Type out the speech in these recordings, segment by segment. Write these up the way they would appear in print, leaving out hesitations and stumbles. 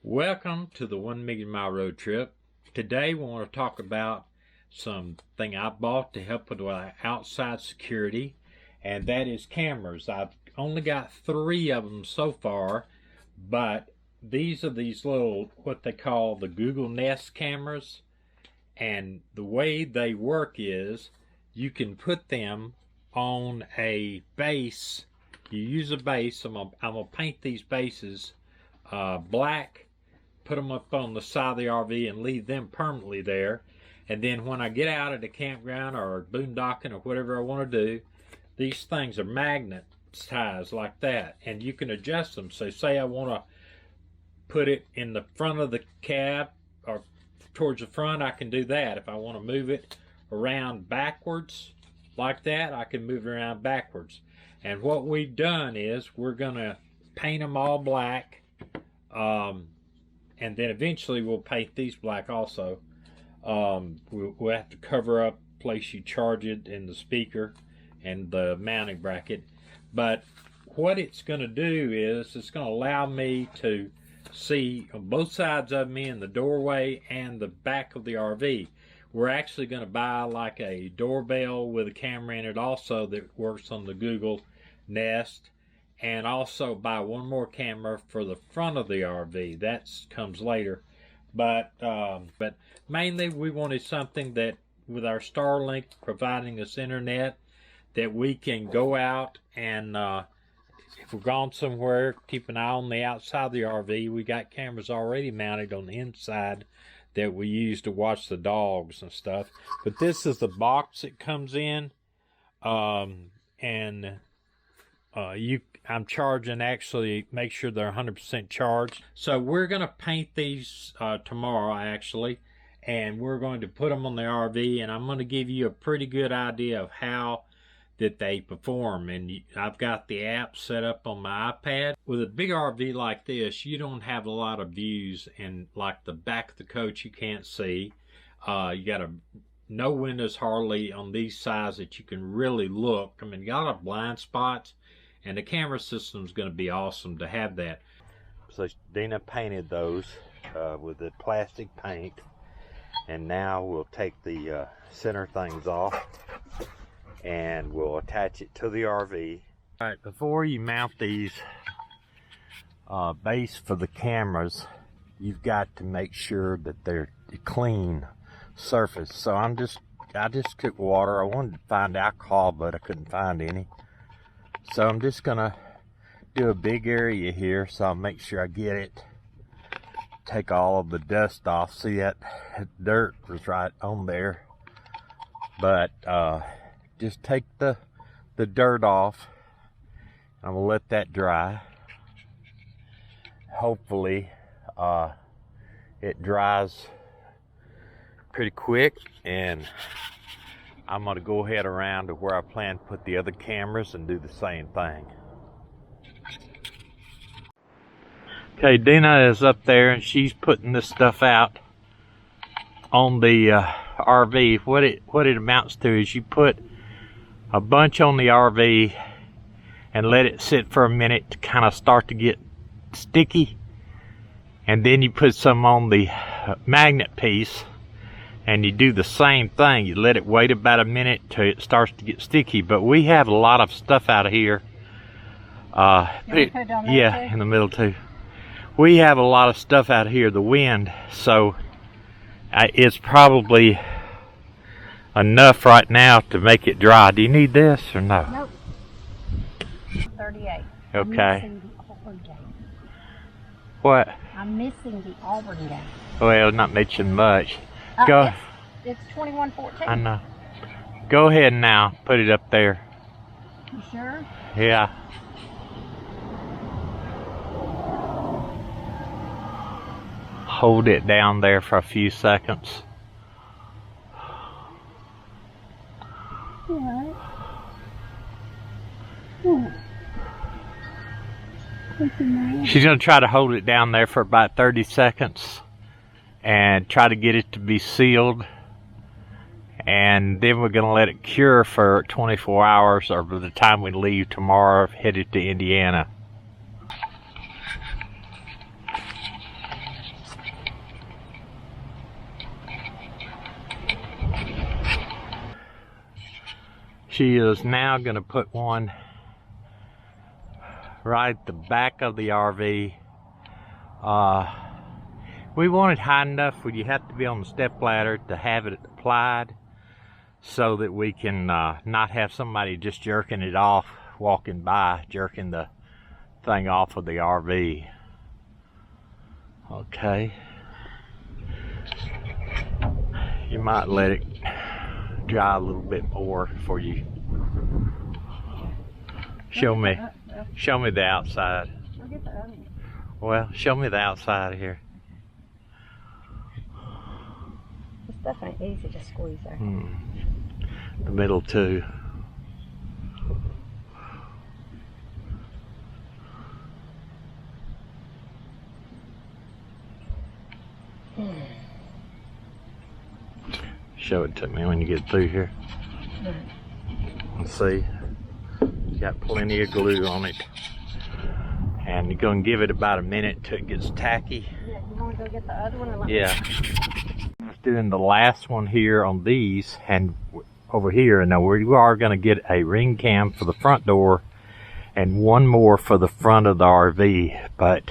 Welcome to the 1 Million Mile Road Trip. Today we want to talk about something I bought to help with outside security, and that is cameras. I've only got 3 of them so far, but these are these little, what they call the Google Nest cameras, and the way they work is you can put them on a base. You use a base. I'm gonna paint these bases black, put them up on the side of the RV and leave them permanently there. And then when I get out at the campground or boondocking or whatever I want to do, these things are magnetized like that, and you can adjust them. So say I want to put it in the front of the cab or towards the front, I can do that. If I want to move it around backwards like that, I can move it around backwards. And what we've done is we're going to paint them all black. And then eventually we'll paint these black also. We'll have to cover up the place you charge it and the speaker and the mounting bracket. But what it's going to do is it's going to allow me to see on both sides of me in the doorway and the back of the RV. We're actually going to buy like a doorbell with a camera in it also that works on the Google Nest, and also buy one more camera for the front of the RV. That comes later, but mainly we wanted something that, with our Starlink providing us internet, that we can go out and if we're gone somewhere, keep an eye on the outside of the RV. We got cameras already mounted on the inside that we use to watch the dogs and stuff. But this is the box it comes in, I'm charging, actually make sure they're 100% charged. So we're going to paint these tomorrow actually, and we're going to put them on the RV, and I'm going to give you a pretty good idea of how that they perform. And I've got the app set up on my iPad. With a big RV like this, you don't have a lot of views, and like the back of the coach you can't see. You got no windows hardly on these sides that you can really look. I mean, you got a lot of blind spots. And the camera system is going to be awesome to have that. So Dina painted those with the plastic paint. And now we'll take the center things off and we'll attach it to the RV. All right, before you mount these base for the cameras, you've got to make sure that they're clean surface. So I just took water. I wanted to find alcohol, but I couldn't find any. So I'm just gonna do a big area here, so I'll make sure I get it. Take all of the dust off. See, that dirt was right on there. But just take the dirt off. I'm gonna let that dry. Hopefully it dries pretty quick, and I'm going to go ahead around to where I plan to put the other cameras and do the same thing. Okay, Dina is up there and she's putting this stuff out on the RV. What it amounts to is you put a bunch on the RV and let it sit for a minute to kind of start to get sticky. And then you put some on the magnet piece. And you do the same thing. You let it wait about a minute till it starts to get sticky. But we have a lot of stuff out of here. Yeah, in the middle too. We have a lot of stuff out here, the wind. So it's probably enough right now to make it dry. Do you need this or no? Nope. 38. Okay. I'm missing the Auburn game. What? I'm missing the Auburn game. Well, not mentioning much. Go. It's 21-14. I know. Go ahead now. Put it up there. You sure? Yeah. Hold it down there for a few seconds. Alright. She's going to try to hold it down there for about 30 seconds. And try to get it to be sealed, and then we're going to let it cure for 24 hours, or by the time we leave tomorrow, headed to Indiana. She is now going to put one right at the back of the RV. We want it high enough where you have to be on the step ladder to have it applied, so that we can not have somebody just jerking it off, walking by, jerking the thing off of the RV. Okay. You might let it dry a little bit more before you show me the outside. Well, show me the outside here. This stuff ain't easy to squeeze there. The middle too. Show it to me when you get through here. Let's see. Got plenty of glue on it. And you're going to give it about a minute till it gets tacky. Yeah, you want to go get the other one? Or yeah. Doing the last one here on these, and over here, and now we are going to get a ring cam for the front door and one more for the front of the RV, but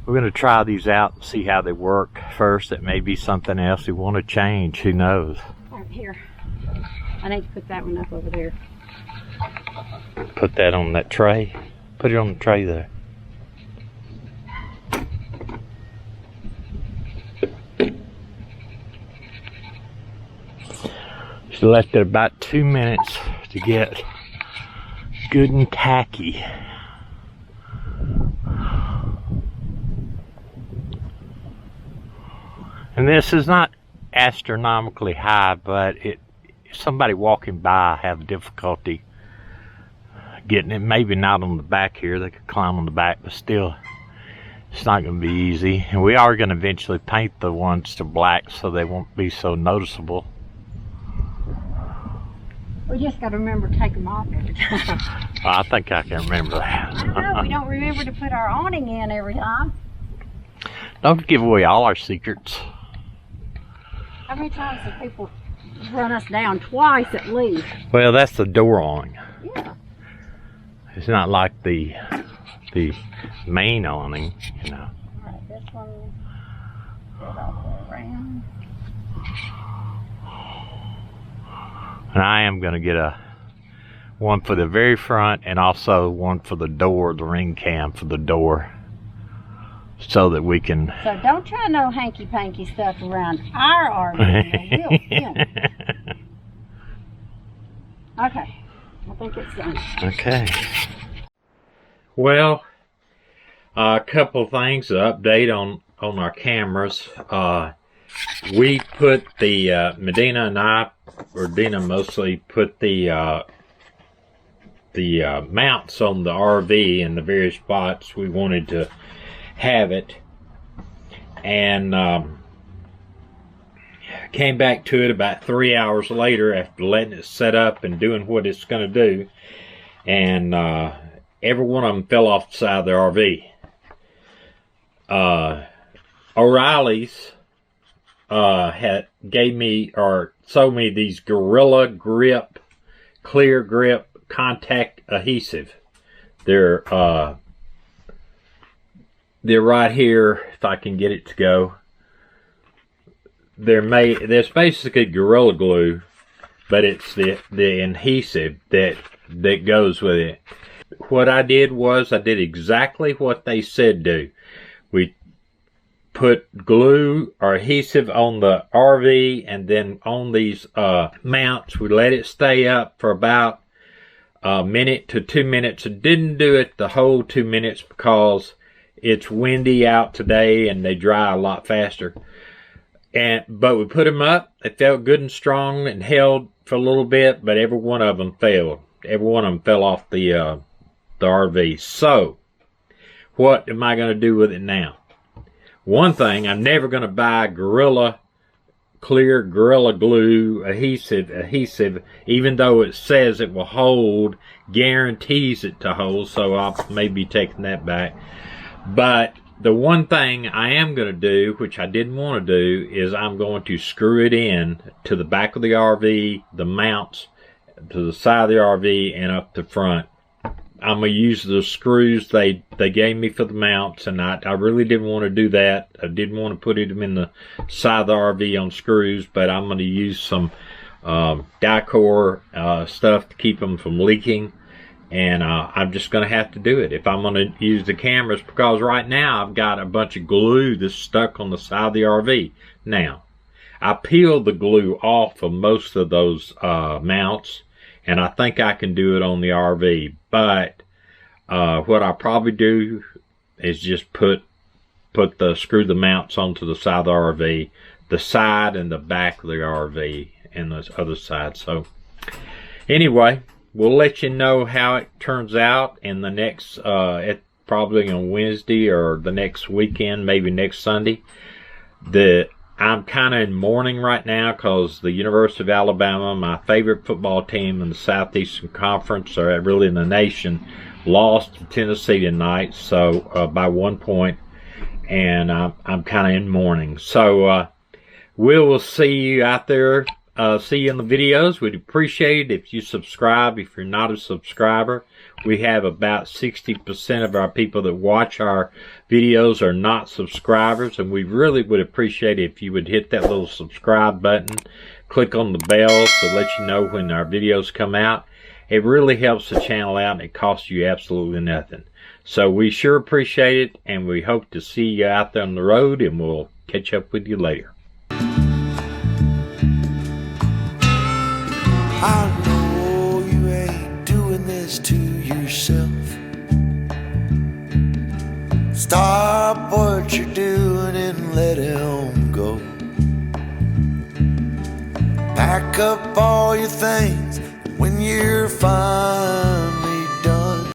we're going to try these out and see how they work first. It may be something else we want to change, who knows. Right here, I need to put that one up over there. Put that on that tray. Put it on the tray there. Just left it about 2 minutes to get good and tacky. And this is not astronomically high, but somebody walking by have difficulty getting it. Maybe not on the back here, they could climb on the back, but still it's not going to be easy. And we are going to eventually paint the ones to black so they won't be so noticeable. We just got to remember to take them off every time. I think I can remember that. I don't know, we don't remember to put our awning in every time. Don't give away all our secrets. How many times have people run us down? Twice at least. Well, that's the door awning. Yeah. It's not like the main awning, you know. Alright, this one goes all the way around. And I am going to get one for the very front and also one for the door, the ring cam for the door, so that we can... So don't try no hanky-panky stuff around our RV. Okay. I think it's done. Okay. Well, a couple of things to update on our cameras. We put the Meddena and I, or Dina mostly, put the mounts on the RV in the various spots we wanted to have it, and came back to it about 3 hours later after letting it set up and doing what it's going to do, and every one of them fell off the side of the RV. O'Reilly's gave me or sold me these Gorilla Grip clear grip contact adhesive. They're right here, if I can get it to go. There's basically Gorilla Glue, but it's the adhesive that goes with it. What I did was I did exactly what they said do. We put glue or adhesive on the RV, and then on these mounts we let it stay up for about a minute to 2 minutes. I didn't do it the whole 2 minutes because it's windy out today and they dry a lot faster. But we put them up. They felt good and strong and held for a little bit, but every one of them failed. Every one of them fell off the RV. So what am I going to do with it now? One thing, I'm never going to buy clear Gorilla Glue adhesive, even though it says it will hold, guarantees it to hold, so I'll maybe taking that back. But the one thing I am going to do, which I didn't want to do, is I'm going to screw it in to the back of the RV, the mounts, to the side of the RV and up the front. I'm going to use the screws they gave me for the mounts, and I really didn't want to do that. I didn't want to put them in the side of the RV on screws, but I'm going to use some Dicor stuff to keep them from leaking, and I'm just going to have to do it if I'm going to use the cameras, because right now I've got a bunch of glue that's stuck on the side of the RV. Now, I peeled the glue off of most of those mounts, and I think I can do it on the RV, but what I'll probably do is just screw the mounts onto the side of the RV, the side and the back of the RV, and the other side. So anyway, we'll let you know how it turns out in the next, probably on Wednesday or the next weekend, maybe next Sunday. I'm kind of in mourning right now because the University of Alabama, my favorite football team in the Southeastern Conference, or really in the nation, lost to Tennessee tonight, so by 1 point, and I'm kind of in mourning. So we will see you out there. See you in the videos. We'd appreciate it if you subscribe. If you're not a subscriber, we have about 60% of our people that watch our videos are not subscribers, and we really would appreciate it if you would hit that little subscribe button, click on the bell to let you know when our videos come out. It really helps the channel out, and it costs you absolutely nothing. So we sure appreciate it, and we hope to see you out there on the road, and we'll catch up with you later. I know you ain't doing this to yourself. Stop what you're doing and let him go. Pack up all your things when you're